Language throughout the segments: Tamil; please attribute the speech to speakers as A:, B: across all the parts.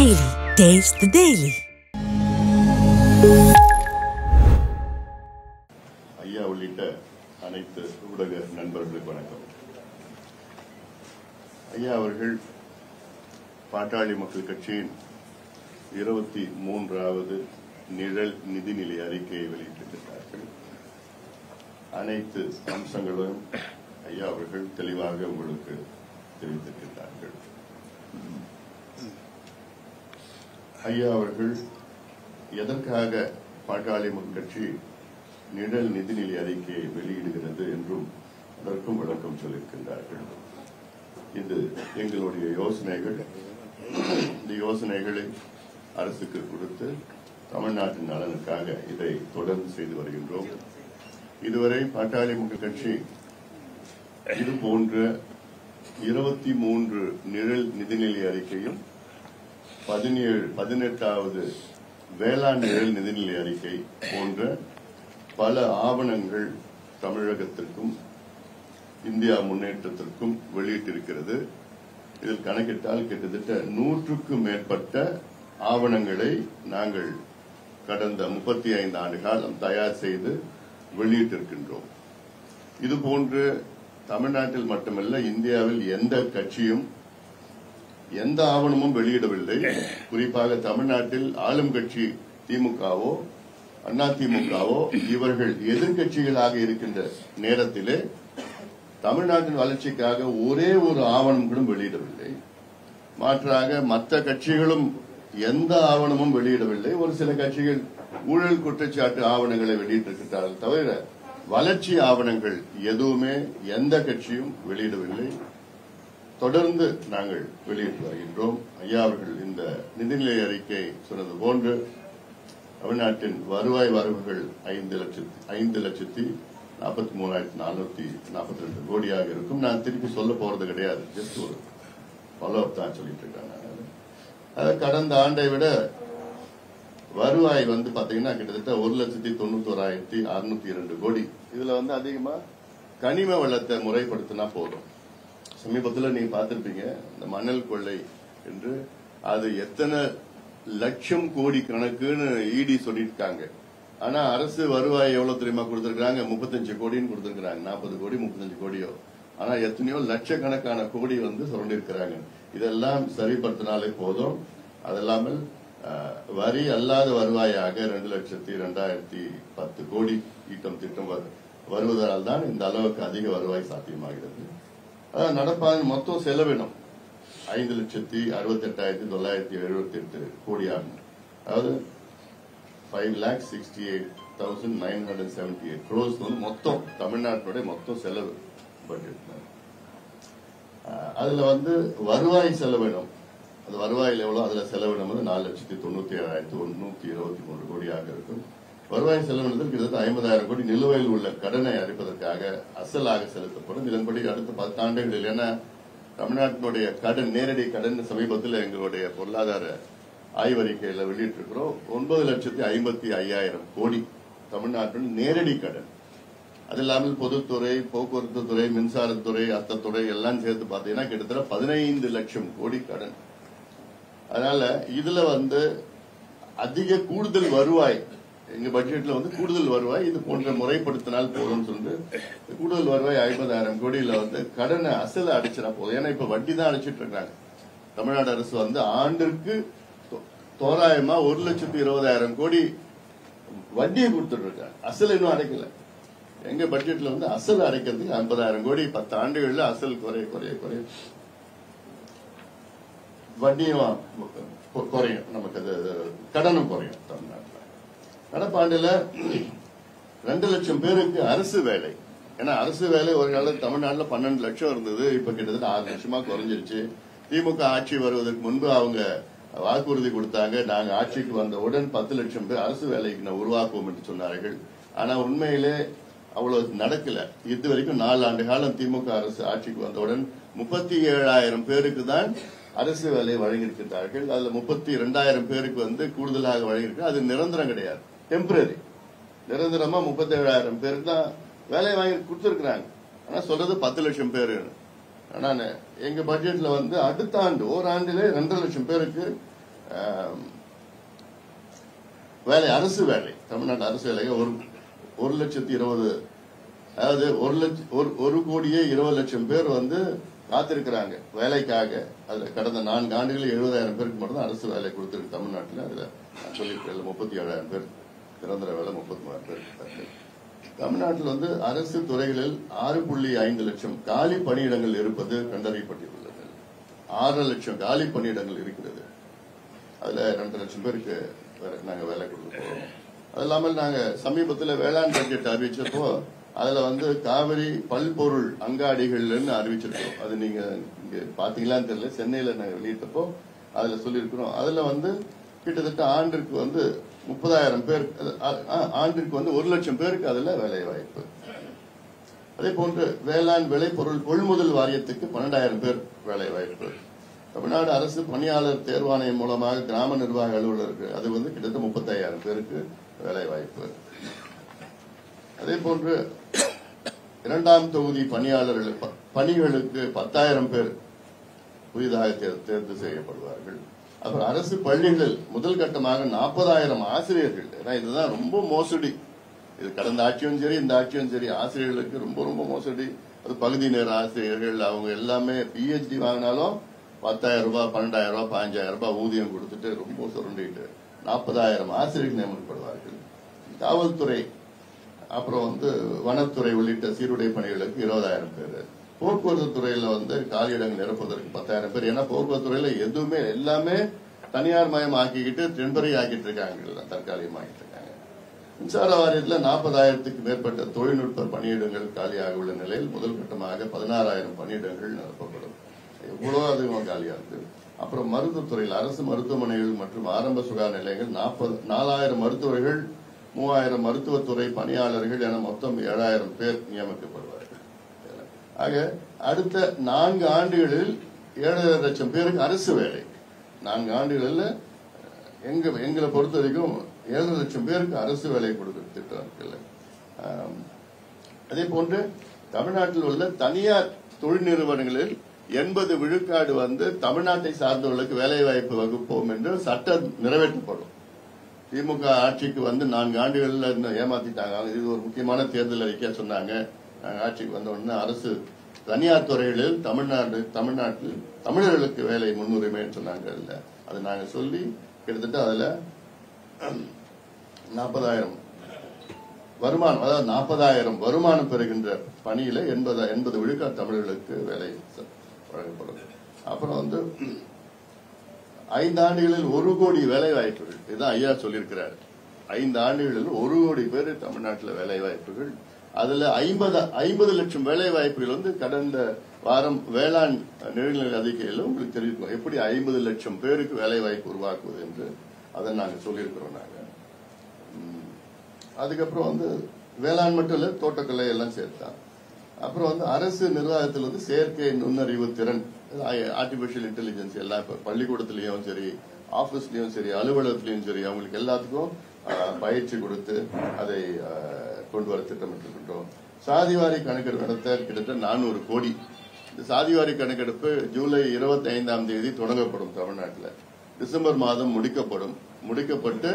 A: Daily. Taste the Daily.
B: ஐயா உள்ளிட்ட அனைத்து ஊடக நண்பர்களுக்கு வணக்கம். ஐயா அவர்கள் பாட்டாளி மக்கள் கட்சியின் 23வது நிழல் நிதிநிலை அறிக்கையை வெளியிட்டிருக்கிறார்கள். அனைத்து அம்சங்களும் ஐயா அவர்கள் தெளிவாக உங்களுக்கு தெரிவித்திருக்கிறார்கள். ஐயா அவர்கள் எதற்காக பாட்டாளி மக்கள் கட்சி நிழல் நிதிநிலை அறிக்கையை வெளியிடுகிறது என்றும் அதற்கும் விளக்கம் சொல்லியிருக்கின்றார்கள். இது எங்களுடைய யோசனைகள். இந்த யோசனைகளை அரசுக்கு கொடுத்து தமிழ்நாட்டின் நலனுக்காக இதை தொடர்ந்து செய்து வருகின்றோம். இதுவரை பாட்டாளி மக்கள் கட்சி இது போன்ற 23 நிழல் நிதிநிலை அறிக்கையும் 18வது வேளாண் நிழல் நிதிநிலை அறிக்கை போன்ற பல ஆவணங்கள் தமிழகத்திற்கும் இந்தியா முன்னேற்றத்திற்கும் வெளியிட்டிருக்கிறது. இதில் கணக்கிட்டால் கிட்டத்தட்ட 100க்கும் மேற்பட்ட ஆவணங்களை நாங்கள் கடந்த 35 ஆண்டு காலம் தயார் செய்து வெளியிட்டிருக்கின்றோம். இதுபோன்று தமிழ்நாட்டில் மட்டுமல்ல, இந்தியாவில் எந்த கட்சியும் எந்த ஆவணமும் வெளியிடவில்லை. குறிப்பாக தமிழ்நாட்டில் ஆளும் கட்சி திமுகவோ அதிமுகவோ இவர்கள் எதிர்கட்சிகளாக இருக்கின்ற நேரத்திலே தமிழ்நாட்டின் வளர்ச்சிக்காக ஒரே ஒரு ஆவணம் கூட வெளியிடவில்லை. மாற்றாக மற்ற கட்சிகளும் எந்த ஆவணமும் வெளியிடவில்லை. ஒரு சில கட்சிகள் ஊழல் குற்றச்சாட்டு ஆவணங்களை வெளியிட்டிருக்கிறார்கள் தவிர வளர்ச்சி ஆவணங்கள் எதுவுமே எந்த கட்சியும் வெளியிடவில்லை. தொடர்ந்து நாங்கள் வெளியிட்டு வருகின்றோம். ஐயா அவர்கள் இந்த நிதிநிலை அறிக்கை சொன்னது போன்று தமிழ்நாட்டின் வருவாய் வரவுகள் 5,43,442 கோடியாக இருக்கும். நான் திருப்பி சொல்ல போறது கிடையாது, ஜஸ்ட் ஒரு ஃபாலோ அப் தான் சொல்லிட்டு இருக்கேன். கடந்த ஆண்டை விட வருவாய் பாத்தீங்கன்னா கிட்டத்தட்ட 1,91,602 கோடி. இதுல அதிகமா கனிம வளத்தை முறைப்படுத்தினா போதும். சமீபத்தில் நீங்க பார்த்திருப்பீங்க இந்த மணல் கொள்ளை என்று, அது எத்தனை லட்சம் கோடி கணக்குன்னு இடி சொல்லிருக்காங்க. ஆனா அரசு வருவாய் எவ்வளவு தெரியுமா கொடுத்திருக்காங்க? 35 கோடின்னு கொடுத்திருக்காங்க. 40 கோடி 35 கோடியோ, ஆனா எத்தனையோ லட்சக்கணக்கான கோடி சுரண்டிருக்கிறாங்க. இதெல்லாம் சரிப்படுத்தினாலே போதும். அதெல்லாமல் வரி அல்லாத வருவாயாக 2,02,010 கோடி ஈட்டம் திட்டம் வருவதால் தான் இந்த அளவுக்கு அதிக வருவாய் சாத்தியமாகிறது. நடப்பாண்டின் மொத்தம் செலவினம் 5,68,978 கோடியாகும். அதாவது 5,68,978 crores மொத்தம் தமிழ்நாட்டினுடைய மொத்தம் செலவு பட்ஜெட். அதுல வருவாய் செலவினம், அது வருவாயில் எவ்வளவு, அதுல செலவினம் 4,97,123 கோடியாக இருக்கும். வருவாய் செலவினத்தில் கிட்டத்தட்ட 50,000 கோடி நிலுவையில் உள்ள கடனை அடைப்பதற்காக அசலாக செலுத்தப்படும். இதன்படி அடுத்த 10 ஆண்டுகளில், ஏன்னா தமிழ்நாட்டினுடைய கடன், நேரடி கடன் சமீபத்தில் எங்களுடைய பொருளாதார ஆய்வறிக்கையில வெளியிட்டிருக்கிறோம். 9,55,000 கோடி தமிழ்நாட்டின் நேரடி கடன். அது இல்லாமல் பொதுத்துறை, போக்குவரத்து துறை, மின்சாரத்துறை, அத்தத்துறை எல்லாம் சேர்த்து பார்த்தீங்கன்னா கிட்டத்தட்ட 15 லட்சம் கோடி கடன். அதனால இதுல அதிக கூடுதல் வருவாய் எங்க பட்ஜெட்ல கூடுதல் வருவாய் இது போன்ற முறைப்படுத்தினால் போதும் சொல்லிட்டு கூடுதல் வருவாய் 50,000 கோடியில கடனை அசல அடைச்சினா போதும். ஏன்னா இப்ப வட்டி தான் அடைச்சிட்டு இருக்காங்க. தமிழ்நாடு அரசு ஆண்டிற்கு தோராயமா 1,20,000 கோடி வட்டியை கொடுத்துட்டு இருக்காங்க. அசல் இன்னும் அடைக்கல. எங்க பட்ஜெட்ல அசல் அடைக்கிறதுக்கு 50,000 கோடி 10 ஆண்டுகள்ல அசல் குறைய வட்டியும் குறையும், நமக்கு அது கடனும் குறையும். தமிழ்நாட்டில் நடப்பாண்டுல 2 லட்சம் பேருக்கு அரசு வேலை. ஏன்னா அரசு வேலை ஒரு காலத்தில் தமிழ்நாட்டில் 12 லட்சம் இருந்தது. இப்ப கிட்டத்தட்ட 6 லட்சமா குறைஞ்சிருச்சு. திமுக ஆட்சி வருவதற்கு முன்பு அவங்க வாக்குறுதி கொடுத்தாங்க, நாங்க ஆட்சிக்கு வந்தவுடன் 10 லட்சம் பேர் அரசு வேலைக்கு உருவாக்குவோம் என்று சொன்னார்கள். ஆனா உண்மையிலே அவ்வளவு நடக்கல. இது வரைக்கும் 4 ஆண்டு காலம் திமுக அரசு ஆட்சிக்கு வந்தவுடன் 37,000 பேருக்கு தான் அரசு வேலை வழங்கியிருக்கிறார்கள். அதுல 32,000 பேருக்கு கூடுதலாக வழங்கியிருக்கு. அது நிரந்தரம் கிடையாது, டெம்பரரி. நிரந்தரமா 37,000 பேருக்கு தான் வேலை வாங்கி கொடுத்திருக்கிறாங்க. ஆனா சொல்றது 10 லட்சம் பேரு. ஆனா எங்க பட்ஜெட்ல அடுத்த ஆண்டு ஓராண்டிலே 2.5 லட்சம் பேருக்கு வேலை, அரசு வேலை, தமிழ்நாட்டு அரசு வேலைகள் 1,20,000, அதாவது 1,20,00,000 பேர் வந்து காத்திருக்கிறாங்க வேலைக்காக. அதுல கடந்த 4 ஆண்டுகளில் 70,000 பேருக்கு மட்டும் தான் அரசு வேலை கொடுத்திருக்கு தமிழ்நாட்டில். அதுல நான் சொல்லியிருக்கேன் 37,000 பேர், நிரந்தர வேலை 33,000 பேர். தமிழ்நாட்டில் வந்து அரசு துறைகளில் 6.5 லட்சம் காலி பணியிடங்கள் இருப்பது கண்டறியப்பட்டுள்ளது. 6 லட்சம் காலி பணியிடங்கள் இருக்கிறது. அதுல 2 லட்சம் பேருக்கு நாங்க வேலை கொடுக்க போறோம். அது இல்லாமல் நாங்க சமீபத்தில் வேளாண் பட்ஜெட் அறிவிச்சப்போ அதுல வந்து காவிரி பல்பொருள் அங்காடிகள்னு அறிவிச்சிருக்கோம். அது நீங்க இங்க பாத்தீங்களான்னு தெரியல, சென்னையில நாங்க வெளியிட்டப்போ அதுல சொல்லியிருக்கிறோம். அதுல வந்து கிட்டத்தட்ட ஆண்டிற்கு வந்து 30,000 பேர், ஆண்டிற்கு வந்து 1 லட்சம் பேருக்கு அதுல வேலை வாய்ப்பு. அதே போன்று வேளாண் விளைபொருள் கொள்முதல் வாரியத்துக்கு 12,000 பேர் வேலை வாய்ப்பு. தமிழ்நாடு அரசு பணியாளர் தேர்வாணையம் மூலமாக கிராம நிர்வாக அலுவலருக்கு அது வந்து கிட்டத்தட்ட 35,000 பேருக்கு வேலை வாய்ப்பு. அதே போன்று 2ஆம் தொகுதி பணிகளுக்கு 10,000 பேர் புதிதாக தேர்வு செய்யப்படுவார்கள். அப்புறம் அரசு பள்ளிகளில் முதல் கட்டமாக 40,000 ஆசிரியர்கள். ஏன்னா இதுதான் ரொம்ப மோசடி. இது கடந்த ஆட்சியும் சரி இந்த ஆட்சியும் சரி ஆசிரியர்களுக்கு ரொம்ப ரொம்ப மோசடி. அது பகுதி நேர ஆசிரியர்கள், அவங்க எல்லாமே PhD வாங்கினாலும் 10,000 ரூபாய், 12,000 ரூபாய், 15,000 ரூபாய் ஊதியம் கொடுத்துட்டு ரொம்ப சுரண்டிட்டு 40,000 ஆசிரியர்கள் நியமிக்கப்படுவார்கள். காவல்துறை, அப்புறம் வந்து வனத்துறை உள்ளிட்ட சீருடை பணிகளுக்கு 20,000 பேர். போக்குவரத்து துறையில வந்து காலியிடங்கள் நிரப்புவதற்கு 10,000 பேர். ஏன்னா போக்குவரத்து துறையில எதுவுமே எல்லாமே தனியார் மயம் ஆக்கிக்கிட்டு டெம்பரரி ஆக்கிட்டு இருக்காங்க, தற்காலிகமாக்கிட்டு இருக்காங்க. மின்சார வாரியத்தில் 40,000க்கு மேற்பட்ட தொழில்நுட்ப பணியிடங்கள் காலியாக உள்ள நிலையில் முதல் கட்டமாக 16,000 பணியிடங்கள் நிரப்பப்படும். எவ்வளவு அதிகமாக காலியா இருக்கு. அப்புறம் மருத்துவத்துறையில் அரசு மருத்துவமனைகள் மற்றும் ஆரம்ப சுகாதார நிலையங்கள் 4,000 மருத்துவர்கள், 3,000 மருத்துவத்துறை பணியாளர்கள் என மொத்தம் 7,000 பேர் நியமிக்கப்படுவார்கள். ஆக அடுத்த 4 ஆண்டுகளில் 7,5 லட்சம் பேருக்கு அரசு வேலை. 4 ஆண்டுகளில் எங்களை பொறுத்த வரைக்கும் 7 லட்சம் பேருக்கு அரசு வேலை கொடுக்கிற திட்டம் இருக்குல்ல. அதே போன்று தமிழ்நாட்டில் உள்ள தனியார் தொழில் நிறுவனங்களில் 80 விழுக்காடு வந்து தமிழ்நாட்டை சார்ந்தவர்களுக்கு வேலை வாய்ப்பு வகுப்போம் என்று சட்டம் நிறைவேற்றப்படும். திமுக ஆட்சிக்கு வந்து 4 ஆண்டுகள்ல ஏமாத்திட்டாங்க. இது ஒரு முக்கியமான தேர்தல் அறிக்கையா சொன்னாங்க. நாங்க ஆட்சிக்கு வந்த உடனே அரசு தனியார் துறைகளில் தமிழ்நாட்டில் தமிழர்களுக்கு வேலை முன்னுரிமை சொன்னாங்க. அது நாங்க சொல்லி கிட்டத்தட்ட அதுல 40,000 வருமானம், அதாவது 40,000 வருமானம் பெறுகின்ற பணியில 80 விழுக்காடு தமிழர்களுக்கு வேலை வழங்கப்படும். அப்புறம் வந்து 5 ஆண்டுகளில் 1 கோடி வேலை வாய்ப்புகள். இதுதான் ஐயா சொல்லியிருக்கிறார். 5 ஆண்டுகளில் 1 கோடி பேர் தமிழ்நாட்டில் வேலை வாய்ப்புகள். அதுல 50 லட்சம் வேலை வாய்ப்புகள் வந்து கடந்த வாரம் வேளாண் நிலைநிலை அறிக்கையில் உங்களுக்கு தெரிவிக்கும் எப்படி 50 லட்சம் பேருக்கு வேலை வாய்ப்பு உருவாக்குவது என்று அதை நாங்க சொல்லியிருக்கிறோம். நாங்க அதுக்கப்புறம் வந்து வேளாண் மட்டும் இல்ல, தோட்டக்கலை எல்லாம் சேர்த்தா. அப்புறம் வந்து அரசு நிர்வாகத்தில் வந்து செயற்கை நுண்ணறிவு திறன், ஆர்டிபிஷியல் இன்டெலிஜென்ஸ் எல்லாம் இப்ப பள்ளிக்கூடத்திலயும் சரி, ஆபீஸ்லயும் சரி, அலுவலகத்திலயும் சரி அவங்களுக்கு எல்லாத்துக்கும் பயிற்சி கொடுத்து அதை கொண்டு வர திட்டமிட்டிருக்கின்றோம். சாதிவாரி கணக்கெடுப்பு நடத்த கிட்டத்தட்ட 400 கோடி. இந்த சாதிவாரி கணக்கெடுப்பு ஜூலை 25ஆம் தேதி தொடங்கப்படும். தமிழ்நாட்டில் டிசம்பர் மாதம் முடிக்கப்பட்டு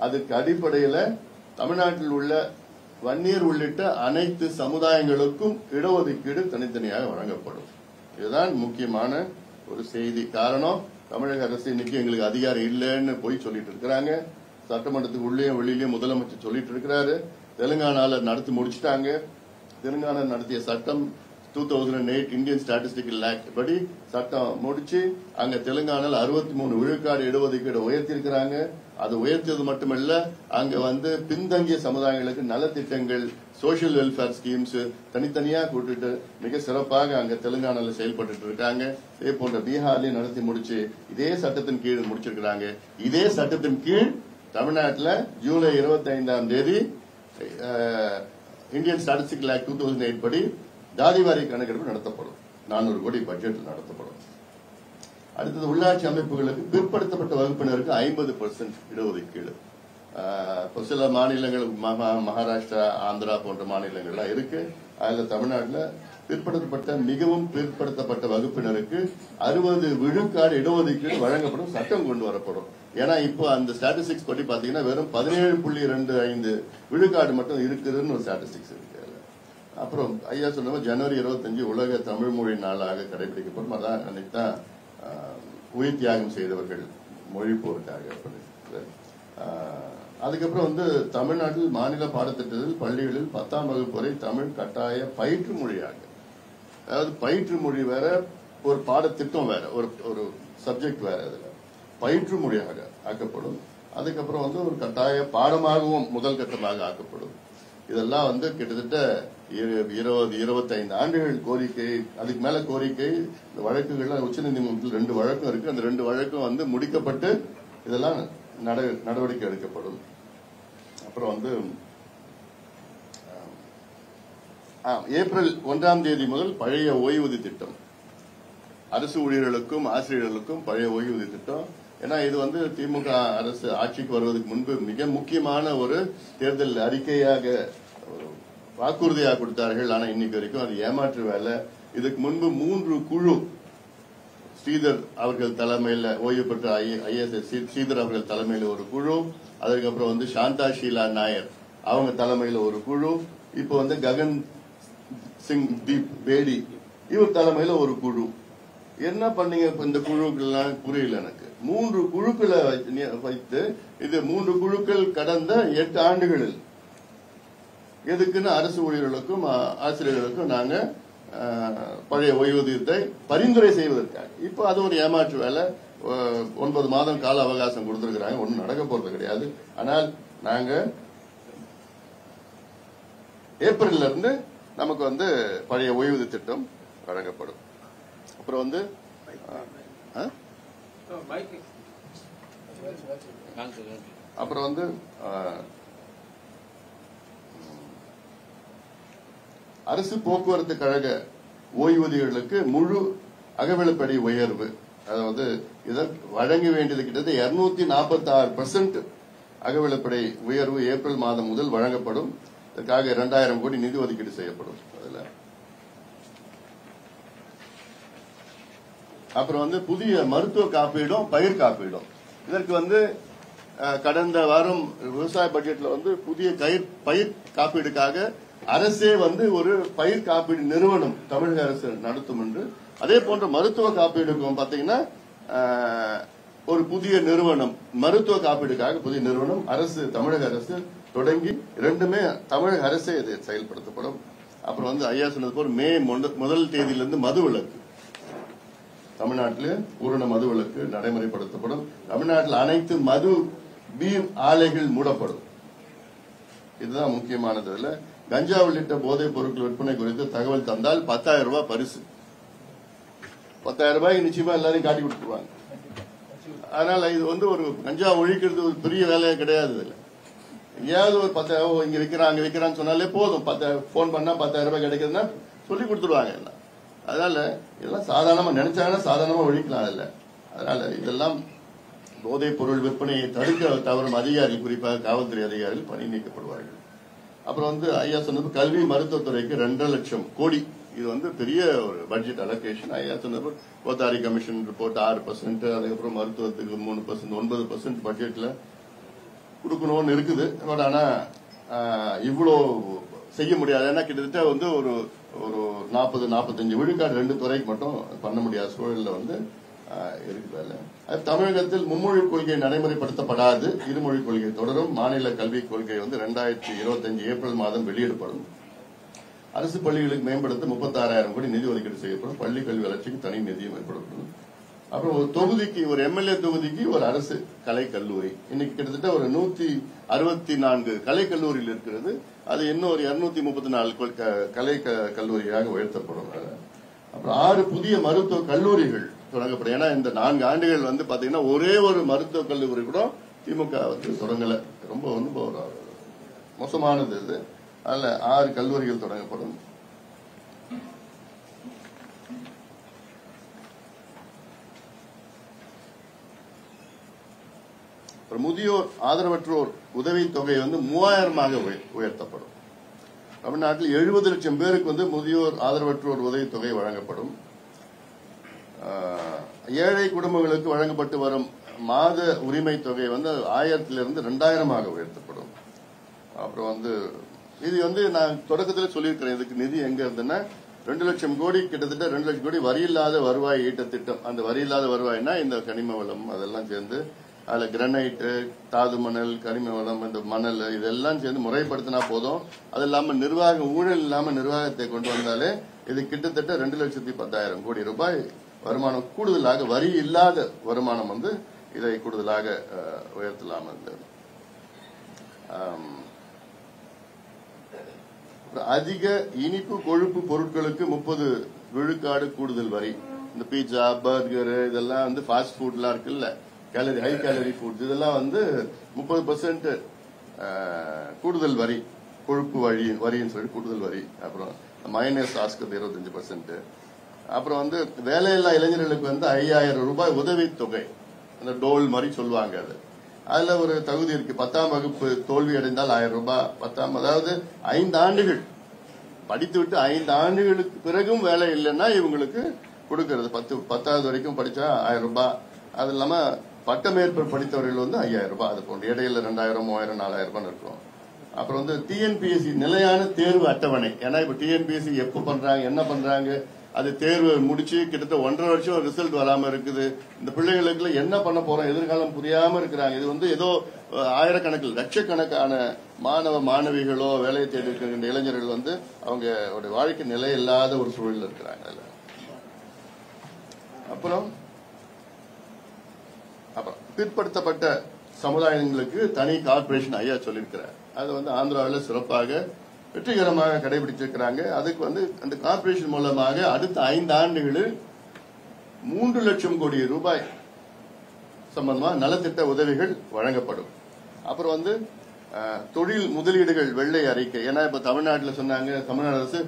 B: அதுக்கு அடிப்படையில் தமிழ்நாட்டில் உள்ள வன்னியர் உள்ளிட்ட அனைத்து சமுதாயங்களுக்கும் இடஒதுக்கீடு தனித்தனியாக வழங்கப்படும். இதுதான் முக்கியமான ஒரு செய்தி. காரணம், தமிழக அரசு இன்னைக்கு எங்களுக்கு அதிகாரம் இல்லைன்னு போய் சொல்லிட்டு இருக்கிறாங்க. சட்டமன்றத்துக்கு உள்ளேயும் வெளியிலேயும் முதலமைச்சர் சொல்லிட்டு இருக்கிறாரு. தெலுங்கானால நடத்தி முடிச்சுட்டாங்க. தெலுங்கானா நடத்திய சட்டம் 2008 இந்தியன் ஸ்டாட்டிஸ்டிக்கல் ஆக்ட் படி சட்டம் முடிச்சு அங்க தெலுங்கானால 63 விழுக்காடு இடஒதுக்கீடு உயர்த்திருக்கிறாங்க. அது உயர்த்தியது மட்டுமல்ல, அங்க வந்து பின்தங்கிய சமுதாயங்களுக்கு நலத்திட்டங்கள், சோசியல் வெல்ஃபேர் ஸ்கீம்ஸ் தனித்தனியா கூட்டிட்டு மிக சிறப்பாக அங்க தெலுங்கானால செயல்பட்டு இருக்காங்க. இதே போன்ற பீகார்லயும் நடத்தி முடிச்சு இதே சட்டத்தின் கீழ் முடிச்சிருக்கிறாங்க. இதே சட்டத்தின் கீழ் தமிழ்நாட்டில் ஜூலை 25ஆம் தேதி இந்தியன் ஸ்டாட்டிஸ்டிக்கல் ஆக்ட் 2008 படி ஜாதிவாரி கணக்கெடுப்பு நடத்தப்படும். 400 கோடி பட்ஜெட்டில் நடத்தப்படும். அடுத்தது உள்ளாட்சி அமைப்புகளுக்கு பிற்படுத்தப்பட்ட வகுப்பினருக்கு 50% இடஒதுக்கீடு. சில மாநிலங்கள் மகாராஷ்டிரா, ஆந்திரா போன்ற மாநிலங்கள்லாம் இருக்கு. அதுல தமிழ்நாட்டில் பிற்படுத்தப்பட்ட மிகவும் பிற்படுத்தப்பட்ட வகுப்பினருக்கு 60 விழுக்காடு இடஒதுக்கீடு வழங்கப்படும் சட்டம் கொண்டு வரப்படும். ஏன்னா இப்போ அந்த ஸ்டாட்டிஸ்டிக்ஸ் படி பாத்தீங்கன்னா வெறும் 17.25 விழுக்காடு மட்டும் இருக்குதுன்னு ஒரு ஸ்டாட்டிஸ்டிக்ஸ் இருக்கு. அப்புறம் ஐயா சொன்ன ஜனவரி 25 உலக தமிழ் மொழி நாளாக கடைபிடிக்கப்படும். அதான் அன்னைக்கு தான் உயிர் தியாகம் செய்தவர்கள் மொழி போருக்காக. அதுக்கப்புறம் தமிழ்நாட்டில் மாநில பாடத்திட்டத்தில் பள்ளிகளில் 10ஆம் வகுப்பு வரை தமிழ் கட்டாய பயிற்று மொழியாக, அதாவது பயிற்று மொழி வேற, ஒரு பாடத்திட்டம் வேற, ஒரு சப்ஜெக்ட் வேற, அதுல பயிற்று மொழியாக ஆக்கப்படும். அதுக்கப்புறம் ஒரு கட்டாய பாடமாகவும் முதல் கட்டமாக ஆக்கப்படும். இதெல்லாம் கிட்டத்தட்ட 20-25 ஆண்டுகள் கோரிக்கை, அதுக்கு மேல கோரிக்கை. இந்த வழக்குகள்லாம் உச்சநீதிமன்றத்தில் 2 வழக்கும் இருக்கு. அந்த 2 வழக்கும் முடிக்கப்பட்டு இதெல்லாம் நடவடிக்கை எடுக்கப்படும். அப்புறம் ஏப்ரல் 1ஆம் தேதி முதல் பழைய ஓய்வூதிய திட்டம், அரசு ஊழியர்களுக்கும் ஆசிரியர்களுக்கும் பழைய ஓய்வூதிய திட்டம். ஏன்னா இது திமுக அரசு ஆட்சிக்கு வருவதற்கு முன்பு மிக முக்கியமான ஒரு தேர்தல் அறிக்கையாக, வாக்குறுதியாக கொடுத்தார்கள். ஆனா இன்னைக்கு வரைக்கும் அது ஏமாற்று வேலை. இதுக்கு முன்பு 3 குழு, ஸ்ரீதர் அவர்கள் தலைமையில், ஓய்வு பெற்ற ஐஎஸ்எஸ் ஸ்ரீதர் அவர்கள் தலைமையில் ஒரு குழு, அதுக்கப்புறம் சாந்தா ஷீலா நாயர் அவங்க தலைமையில் ஒரு குழு, இப்போ ககன் சிங் தீப் பேடி இவர் தலைமையில் ஒரு குழு. என்ன பண்ணீங்க இந்த குழுக்கள்லாம் புரியல எனக்கு. 3 குழுக்களை வைத்து இது 3 குழுக்கள் கடந்த 8 ஆண்டுகளில் எதுக்குன்னு அரசு ஊழியர்களுக்கும் ஆசிரியர்களுக்கும் நாங்க பழைய ஓய்வூதியத்தை பரிந்துரை செய்வதற்காக. இப்போ அது ஒரு ஏமாற்று வேலை. 9 மாதம் கால அவகாசம் கொடுத்திருக்கிறாங்க. ஒன்னும் நடக்க போறது கிடையாது. ஆனால் நாங்க ஏப்ரல்ல இருந்து நமக்கு பழைய ஓய்வூதிய திட்டம் வழங்கப்படும். அப்புறம் அப்புறம் அரசு போக்குவரத்து கழக ஓய்வூதியர்களுக்கு முழு அகவிலைப்படி உயர்வு, அதாவது இதற்கு வழங்க வேண்டியது கிட்டத்தட்ட 246% அகவிலைப்படி உயர்வு ஏப்ரல் மாதம் முதல் வழங்கப்படும். இதற்காக 2000 கோடி நிதி ஒதுக்கீடு செய்யப்படும். அதுல அப்புறம் புதிய மருத்துவ காப்பீடும் பயிர் காப்பீடும். இதற்கு கடந்த வாரம் விவசாய பட்ஜெட்ல புதிய பயிர் காப்பீடுக்காக அரசே ஒரு பயிர் காப்பீடு நிறுவனம் தமிழக அரசு நடத்தும் என்று, அதே போன்ற மருத்துவ காப்பீடுக்கும் பாத்தீங்கன்னா ஒரு புதிய நிறுவனம், மருத்துவ காப்பீடுக்காக புதிய நிறுவனம் அரசு, தமிழக அரசு தொடங்கி 2மே தமிழக அரசே இது செயல்படுத்தப்படும். அப்புறம் ஐயா சொன்னது போல மே 1 தேதியிலிருந்து மது விலக்கு, தமிழ்நாட்டில் பூரண மது விலக்கு நடைமுறைப்படுத்தப்படும். தமிழ்நாட்டில் அனைத்து மது பீர் ஆலைகள் மூடப்படும். இதுதான் முக்கியமானது. இல்ல கஞ்சா உள்ளிட்ட போதைப் பொருட்கள் விற்பனை குறித்து தகவல் தந்தால் 10,000 ரூபாய் பரிசு. 10,000 ரூபாய்க்கு நிச்சயமா எல்லாரையும் காட்டி கொடுத்துருவாங்க. அதனால இது ஒரு கஞ்சா ஒழிக்கிறது ஒரு பெரிய வேலையே கிடையாது. இல்ல எங்கேயாவது ஒரு 10,000 இங்க விற்கிறாங்க அங்க விற்கிறான்னு சொன்னாலே போதும். போன் பண்ணா 10,000 ரூபாய் கிடைக்குதுன்னா சொல்லி கொடுத்துருவாங்க எல்லாம். அதனால இதெல்லாம் சாதாரணமா நினைச்சாங்கன்னா சாதாரணமா ஒழிக்கலாம். இல்ல அதனால இதெல்லாம் போதைப் பொருள் விற்பனையை தடுக்க தவறும் அதிகாரி, குறிப்பாக காவல்துறை அதிகாரிகள் பணி நீக்கப்படுவார்கள். அப்புறம் ஐயா சொன்னது கல்வி மருத்துவத்துறைக்கு 2.5 லட்சம் கோடி. இது பெரிய ஒரு பட்ஜெட் அலோகேஷன். ஐயா சொன்னது கோத்தாரி கமிஷன் ரிப்போர்ட் 6%, அதுக்கப்புறம் மருத்துவத்துக்கு 3%, 9% பட்ஜெட்ல கொடுக்கணும்னு இருக்குது. பட் ஆனா இவ்வளோ செய்ய முடியாது. ஏன்னா கிட்டத்தட்ட ஒரு 40-45 விழுக்காடு 2 துறைக்கு மட்டும் பண்ண முடியாத சூழல்ல இருக்குது. தமிழகத்தில் மும்மொழி கொள்கை நடைமுறைப்படுத்தப்படாது, இருமொழி கொள்கை தொடரும். மாநில கல்விக் கொள்கை 2025 ஏப்ரல் மாதம் வெளியிடப்படும். அரசு பள்ளிகளுக்கு மேம்படுத்த 36,000 கோடி நிதி ஒதுக்கீடு செய்யப்படும். பள்ளி கல்வி வளர்ச்சிக்கு தனி நிதியம் ஏற்படுத்தப்படும். அப்புறம் ஒரு தொகுதிக்கு, ஒரு எம்எல்ஏ தொகுதிக்கு ஒரு அரசு கலை கல்லூரி. இன்னைக்கு கிட்டத்தட்ட ஒரு 164 கலை கல்லூரியில் இருக்கிறது. அது இன்னும் ஒரு 234 கலை கல்லூரியாக உயர்த்தப்படும். அப்புறம் 6 புதிய மருத்துவ கல்லூரிகள் தொடங்கப்படும். ஏன்னா இந்த 4 ஆண்டுகள் பாத்தீங்கன்னா ஒரே ஒரு மருத்துவ கல்லூரி கூட திமுக தொடங்கல. ரொம்ப மோசமானது இது. அதுல 6 கல்லூரிகள் தொடங்கப்படும். முதியோர் ஆதரவற்றோர் உதவித்தொகை 3000 உயர்த்தப்படும். தமிழ்நாட்டில் 70 லட்சம் பேருக்கு வந்து முதியோர் ஆதரவற்றோர் உதவித்தொகை வழங்கப்படும். ஏழை குடும்பங்களுக்கு வழங்கப்பட்டு வரும் மாத உரிமை தொகை வந்து 1000 2000 உயர்த்தப்படும். அப்புறம் வந்து இது வந்து நான் தொடக்கத்தில் சொல்லியிருக்கிறேன். இதுக்கு நிதி எங்க இருந்துன்னா 2 லட்சம் கோடி, கிட்டத்தட்ட 2 லட்சம் கோடி வரி இல்லாத வருவாய் ஈட்ட திட்டம். அந்த வரி இல்லாத வருவாய்னா இந்த கனிம வளம் அதெல்லாம் சேர்ந்து அதுல கிரானைட்டு, தாது மணல், கனிம வளம், இந்த மணல் இதெல்லாம் சேர்ந்து முறைப்படுத்தினா போதும். அது இல்லாம நிர்வாக ஊழல் இல்லாம நிர்வாகத்தை கொண்டு வந்தாலே இது கிட்டத்தட்ட 2,10,000 கோடி ரூபாய் வருமானம் கூடுதலாக, வரி இல்லாத வருமானம் வந்து இதை கூடுதலாக உயர்த்தலாம். அதிக இனிப்பு கொழுப்பு பொருட்களுக்கு 30 விழுக்காடு கூடுதல் வரி. இந்த பீட்சா, பர்கர் இதெல்லாம் வந்து ஃபாஸ்ட் ஃபுட்லாம் இருக்குல்ல, கேலரி ஹை கேலரி ஃபுட்ஸ், இதெல்லாம் வந்து 30% கூடுதல் வரி, கொழுப்பு வரின்னு சொல்லி கூடுதல் வரி. அப்புறம் மயனேஸ் சாஸ்க்கு 25%. அப்புறம் வந்து வேலையில்லா இளைஞர்களுக்கு வந்து 5000 ரூபாய் உதவித்தொகை, அந்த டோல் மாதிரி சொல்லுவாங்க. அதுல ஒரு தகுதி இருக்கு. 10ஆம் வகுப்பு தோல்வி அடைந்தால் 1000 ரூபாய். அதாவது 5 ஆண்டுகள் படித்துவிட்டு 5 ஆண்டுகளுக்கு பிறகும் வேலை இல்லைன்னா இவங்களுக்கு கொடுக்கறது. 10வது வரைக்கும் படிச்சா 1000 ரூபாய். அது இல்லாம பட்டமேற்பு படித்தவர்கள் வந்து 5000 ரூபாய். அது போன்ற இடையில 2000, 3000, 4000 ரூபாய் இருக்கும். அப்புறம் வந்து டிஎன்பிஎஸ்சி நிலையான தேர்வு அட்டவணை. ஏன்னா இப்ப டிஎன்பிஎஸ்சி எப்ப பண்றாங்க, என்ன பண்றாங்க, அது தேர்வு முடிச்சு கிட்டத்தட்ட 1.5 வருஷம் ரிசல்ட் வராம இருக்குது. இந்த பிள்ளைகளுக்கு என்ன பண்ண போறோம், எதிர்காலம் புரியாம இருக்கிறாங்க. இது வந்து ஏதோ ஆயிரக்கணக்கில் லட்சக்கணக்கான மாணவ மாணவிகளோ வேலையை தேடி இருக்கின்ற இளைஞர்கள் வந்து அவங்க வாழ்க்கை நிலை இல்லாத ஒரு சூழல் இருக்கிறாங்க. அப்புறம் பிற்படுத்தப்பட்ட சமுதாயங்களுக்கு தனி கார்பரேஷன் ஐயா சொல்லியிருக்கிறார். அது வந்து ஆந்திராவில் சிறப்பாக வெற்றிகரமாக கடைபிடிச்சிருக்கிறாங்க. அதுக்கு வந்து அந்த கார்பரேஷன் மூலமாக அடுத்த 5 ஆண்டுகளில் 3 லட்சம் கோடி ரூபாய் சம்பந்தமா நலத்திட்ட உதவிகள் வழங்கப்படும். அப்புறம் வந்து தொழில் முதலீடுகள் வெள்ளை அறிக்கை. ஏன்னா இப்ப தமிழ்நாட்டில் சொன்னாங்க, தமிழ்நாடு அரசு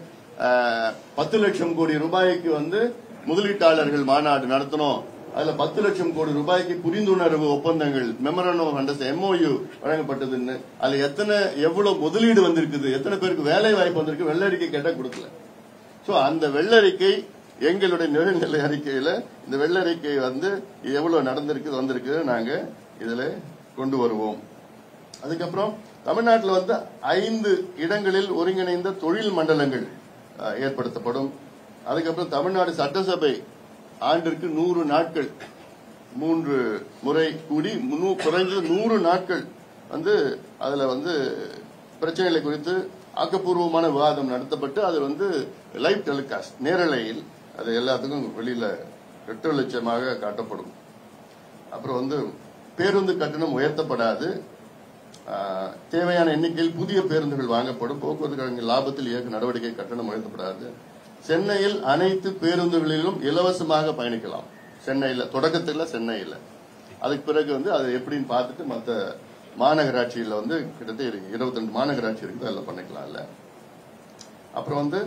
B: 10 லட்சம் கோடி ரூபாய்க்கு வந்து முதலீட்டாளர்கள் மாநாடு நடத்தணும். அதுல 10 லட்சம் கோடி ரூபாய்க்கு புரிந்துணர்வு ஒப்பந்தங்கள், மெமரண்டம் ஆஃப் அண்டர்ஸ்டாண்டிங், MOU வழங்கப்பட்டதுன்னு. அதுல எவ்வளவு முதலீடு வந்திருக்குது, எத்தனை பேருக்கு வேலை வாய்ப்பு வந்திருக்கு, வெள்ளறிக்கை கேட்டா கொடுக்கல. சோ அந்த வெள்ளறிக்கை எங்களுடைய நிலைநிலை அறிக்கையில இந்த வெள்ளறிக்கை வந்து எவ்வளவு நடந்திருக்கு வந்திருக்கு நாங்க இதுல கொண்டு வருவோம். அதுக்கப்புறம் தமிழ்நாட்டில் வந்து 5 இடங்களில் ஒருங்கிணைந்த தொழில் மண்டலங்கள் ஏற்படுத்தப்படும். அதுக்கப்புறம் தமிழ்நாடு சட்டசபை ஆண்டிற்கு 100 நாட்கள் 3 முறை கூடி குறைந்தது 100 நாட்கள் வந்து அதுல வந்து பிரச்சனைகளை குறித்து ஆக்கப்பூர்வமான விவாதம் நடத்தப்பட்டு அது வந்து லைவ் டெலிகாஸ்ட் நேரலையில் அது எல்லாத்துக்கும் வெளியில 8 லட்சமாக காட்டப்படும். அப்புறம் வந்து பேருந்து கட்டணம் உயர்த்தப்படாது. தேவையான எண்ணிக்கையில் புதிய பேருந்துகள் வாங்கப்படும். போக்குவரத்து கழக லாபத்தில் இயக்க நடவடிக்கை கட்டணம் உயர்த்தப்படாது. சென்னையில் அனைத்து பேருந்துகளிலும் இலவசமாக பயணிக்கலாம். சென்னையில தொடக்கத்தில் சென்னையில், அதுக்கு பிறகு வந்து அது எப்படின்னு பார்த்துட்டு மற்ற மாநகராட்சியில் வந்து கிட்டத்தட்ட 22 மாநகராட்சி இருக்குது, அதில் பண்ணிக்கலாம்ல. அப்புறம் வந்து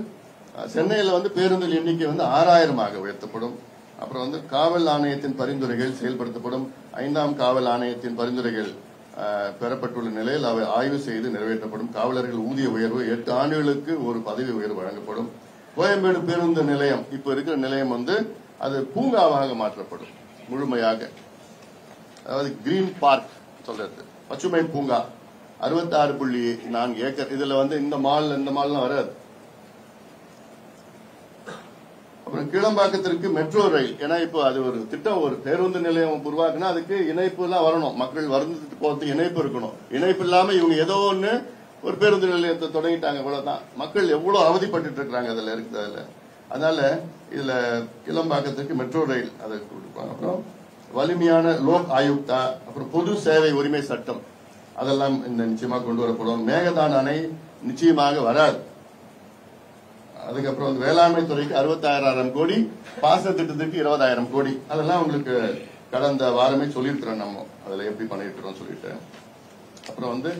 B: சென்னையில் வந்து பேருந்து எண்ணிக்கை வந்து 6000 உயர்த்தப்படும். அப்புறம் வந்து காவல் ஆணையத்தின் பரிந்துரைகள் செயல்படுத்தப்படும். 5ஆம் காவல் ஆணையத்தின் பரிந்துரைகள் பெறப்பட்டுள்ள நிலையில் அவை ஆய்வு செய்து நிறைவேற்றப்படும். காவலர்கள் ஊதிய உயர்வு 8 ஆண்டுகளுக்கு ஒரு பதவி உயர்வு வழங்கப்படும். கோயம்பேடு பேருந்து நிலையம் இப்ப இருக்கிற நிலையம் வந்து அது பூங்காவாக மாற்றப்படும் முழுமையாக. அதாவது கிரீன் பார்க் சொல்றது, பசுமை பூங்கா 66.4 ஏக்கர். இதுல வந்து இந்த மால்லாம் வராது. அப்புறம் கீழம்பாக்கத்திற்கு மெட்ரோ ரயில். ஏன்னா இப்போ அது ஒரு திட்டம், ஒரு பேருந்து நிலையம் உருவாக்குனா அதுக்கு இணைப்பு எல்லாம் வரணும், மக்கள் வந்துட்டு போறதுக்கு இணைப்பு இருக்கணும். இணைப்பு இல்லாம இவங்க ஏதோ ஒண்ணு ஒரு பேருந்து நிலையத்தை தொடங்கிட்டாங்க, இவ்வளவுதான். மக்கள் எவ்வளவு அவதிப்பட்டு இருக்காங்க அதுல இருக்குது. அதனால இதுல கிளம்பாக்கத்துக்கு மெட்ரோ ரயில் அதை கொடுப்பாங்க. அப்புறம் வலிமையான லோக் ஆயுக்தா, அப்புறம் பொது சேவை உரிமை சட்டம் அதெல்லாம் இந்த நிச்சயமா கொண்டு வரப்படும். மேகதான அணை நிச்சயமாக வராது. அதுக்கப்புறம் வந்து வேளாண்மை துறைக்கு 66,000 கோடி, பாச திட்டத்திற்கு 20,000 கோடி. அதெல்லாம் உங்களுக்கு கடந்த வாரமே சொல்லியிருக்கிறோம் நம்ம அதுல எப்படி பண்ணிருக்கிறோம் சொல்லிட்டு. அப்புறம் வந்து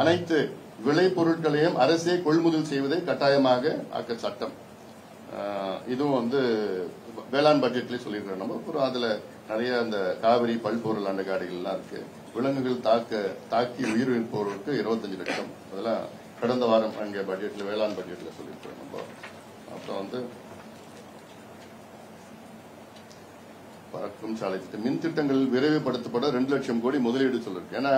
B: அனைத்து விளை பொருட்களையும் அரசே கொள்முதல் செய்வதை கட்டாயமாக ஆக்க சட்டம். இதுவும் வந்து வேளாண் பட்ஜெட்லயே சொல்லியிருக்கிறோம் நம்ம. அப்புறம் அதுல நிறைய அந்த காவிரி பல்பொருள் அண்டகாடிகள்லாம் இருக்கு. விலங்குகள் தாக்கி உயிரிழப்போருக்கு 25 லட்சம் அதெல்லாம் கடந்த வாரம் அங்கே பட்ஜெட்ல வேளாண் பட்ஜெட்ல சொல்லியிருக்கிறோம் நம்ம. அப்புறம் வந்து பறக்கும் சாலை திட்டம், மின் திட்டங்கள் விரைவுபடுத்தப்பட 2 லட்சம் கோடி முதலீடு சொல்லிருக்கு. ஏன்னா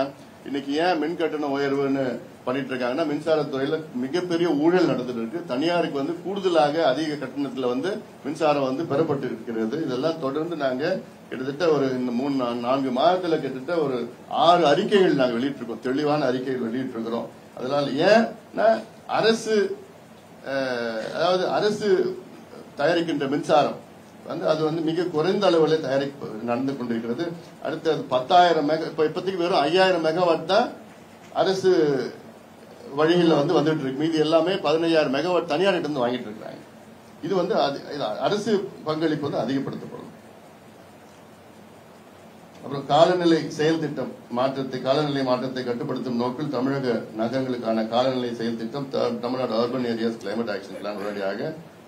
B: இன்னைக்கு ஏன் மின் கட்டண உயர்வுன்னு பண்ணிட்டு இருக்காங்கன்னா, மின்சாரத்துறையில மிகப்பெரிய ஊழல் நடந்துட்டு இருக்கு. தனியாருக்கு வந்து கூடுதலாக அதிக கட்டணத்துல வந்து மின்சாரம் வந்து பெறப்பட்டு இருக்கிறது. இதெல்லாம் தொடர்ந்து நாங்க கிட்டத்தட்ட ஒரு இந்த 3-4 மாதத்துல கிட்டத்தட்ட ஒரு 6 அறிக்கைகள் நாங்க வெளியிட்டிருக்கோம், தெளிவான அறிக்கைகள் வெளியிட்டிருக்கிறோம். அதனால ஏன்னா அரசு தயாரிக்கின்ற மின்சாரம் வந்து அது வந்து மிக குறைந்த அளவில் நடந்து கொண்டிருக்கிறது. அடுத்து அது 10,000 இப்போதைக்கு வெறும் 5,000 மெகாவாட் தான் அரசு வழிகளில் வந்துட்டு இருக்கு. மீதி எல்லாமே 15,000 மெகாவாட் தனியார் இருந்து வாங்கிட்டு இருக்காங்க. இது வந்து அரசு பங்களிப்பு வந்து அதிகப்படுத்தப்படும். அப்புறம் காலநிலை செயல் திட்டம் காலநிலை மாற்றத்தை கட்டுப்படுத்தும் நோக்கில் தமிழக நகரங்களுக்கான காலநிலை செயல் திட்டம் Tamil Nadu urban areas climate action plan உடனடியாக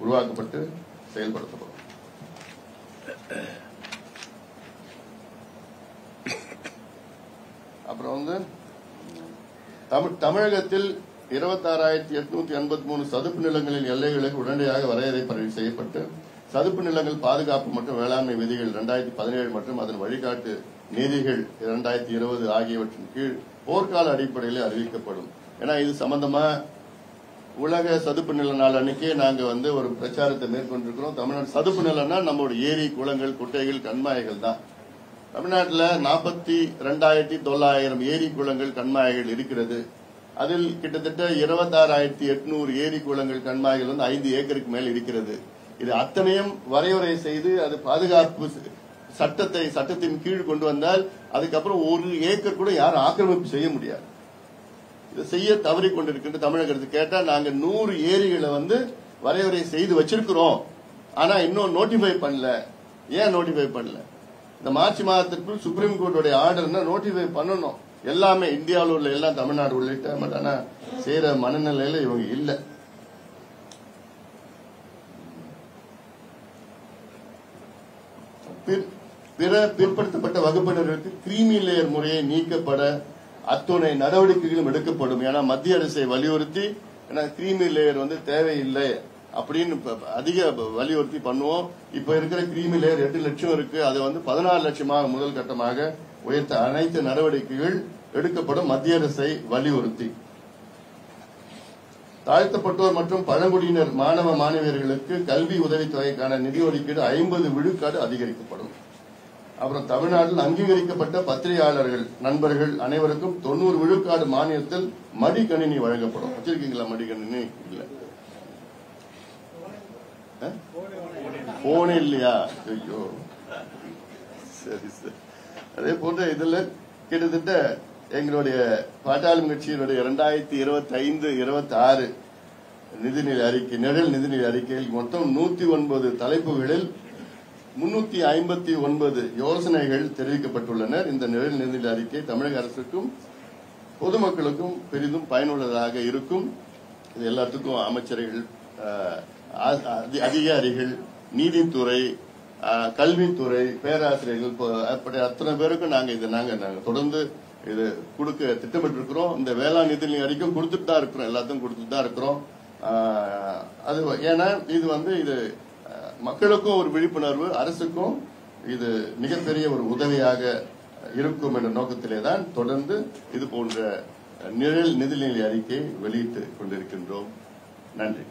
B: உருவாக்கப்பட்டு செயல்படுத்தப்படும். அப்புறம் வந்து தமிழகத்தில் 26,883 சதுப்பு நிலங்களின் எல்லைகளுக்கு உடனடியாக வரையறை செய்யப்பட்டு சதுப்பு நிலங்கள் பாதுகாப்பு மற்றும் வேளாண்மை விதிகள் 2017 மற்றும் அதன் வழிகாட்டு நீதிகள் 2020 ஆகியவற்றின் கீழ் போர்க்கால அடிப்படையில் அறிவிக்கப்படும். ஏன்னா இது சம்பந்தமா உலக சதுப்பு நில நாள் அன்னைக்கே நாங்க வந்து ஒரு பிரச்சாரத்தை மேற்கொண்டிருக்கிறோம். தமிழ்நாடு சதுப்பு நிலம்னா நம்மளோட ஏரி, குளங்கள், குட்டைகள், கண்மாய்கள் தான். தமிழ்நாட்டில் 42,900 ஏரி, குளங்கள், கண்மாய்கள் இருக்கிறது. அதில் கிட்டத்தட்ட 26,800 ஏரி, குளங்கள், கண்மாய்கள் வந்து 5 ஏக்கருக்கு மேல் இருக்கிறது. இது அத்தனையும் வரையறை செய்து அது பாதுகாப்பு சட்டத்தின் கீழ் கொண்டு வந்தால் அதுக்கப்புறம் 1 ஏக்கர் கூட யாரும் ஆக்கிரமிப்பு செய்ய முடியாது. இதை செய்ய தவறி கொண்டிருக்கின்ற தமிழகத்துக்கு கேட்டா நாங்க 100 ஏரிகளை வந்து வரையறை செய்து வச்சிருக்கிறோம். ஆனா இன்னும் நோட்டிஃபை பண்ணல. ஏன் நோட்டிஃபை பண்ணல? இந்த மார்ச் மாதத்திற்குள் சுப்ரீம் கோர்ட்டுடைய ஆர்டர்னா நோட்டிஃபை பண்ணணும். எல்லாமே இந்தியாவில் உள்ள எல்லாம் தமிழ்நாடு உள்ளிட்ட பட் ஆனா செய்யற மனநிலையில இவங்க இல்ல. பிற்படுத்தப்பட்ட வகுப்பினருக்கு கிரீமி லேயர் முறையை நீக்கப்பட அத்துணை நடவடிக்கைகளும் எடுக்கப்படும். ஏன்னா மத்திய அரசை வலியுறுத்தி கிரீமி லேயர் வந்து தேவையில்லை அப்படின்னு அதிக வலியுறுத்தி பண்ணுவோம். இப்ப இருக்கிற கிரீமி லேயர் 8 லட்சம் இருக்கு. அதை வந்து 14 லட்சமாக முதல் கட்டமாக உயர்த்த அனைத்து நடவடிக்கைகள் எடுக்கப்படும் மத்திய அரசை வலியுறுத்தி. தாழ்த்தப்பட்டோர் மற்றும் பழங்குடியினர் மாணவ மாணவியர்களுக்கு கல்வி உதவித்தொகைக்கான நிதி ஒதுக்கீடு 50 விழுக்காடு அதிகரிக்கப்படும். அப்புறம் தமிழ்நாட்டில் அங்கீகரிக்கப்பட்ட பத்திரிகையாளர்கள் நண்பர்கள் அனைவருக்கும் 90 விழுக்காடு மானியத்தில் மடிக்கணினி வழங்கப்படும். வச்சிருக்கீங்களா மடிக்கணினி? இல்ல, போன் இல்லையா? ஐயோ, சரி சரி. அதே போன்ற இதுல கிட்டத்தட்ட எங்களுடைய பாட்டாளி கட்சியினுடைய 2025-26 நிதிநிலை அறிக்கை, நிழல் நிதிநிலை அறிக்கையில் மொத்தம் 109 தலைப்புகளில் 359 யோசனைகள் தெரிவிக்கப்பட்டுள்ளன. இந்த நிழல் நிதிநிலை அறிக்கை தமிழக அரசுக்கும் பொதுமக்களுக்கும் பெரிதும் பயனுள்ளதாக இருக்கும். இது எல்லாத்துக்கும் அமைச்சர்கள், அதிகாரிகள், நீதித்துறை, கல்வித்துறை, பேராசிரியர்கள் அப்படி அத்தனை பேருக்கும் நாங்க தொடர்ந்து இது கொடுக்க திட்டமிட்டு இருக்கிறோம். இந்த வேளாண் நிதிநிலை அறிக்கை கொடுத்துட்டு தான் இருக்கிறோம், எல்லாத்தையும் கொடுத்துட்டு தான் இருக்கிறோம். அது ஏன்னா இது வந்து இது மக்களுக்கும் ஒரு விழிப்புணர்வு, அரசுக்கும் இது மிகப்பெரிய ஒரு உதவியாக இருக்கும் என்ற நோக்கத்திலே தான் தொடர்ந்து இது போன்ற நிழல் நிதிநிலை அறிக்கை வெளியிட்டு கொண்டிருக்கின்றோம். நன்றி.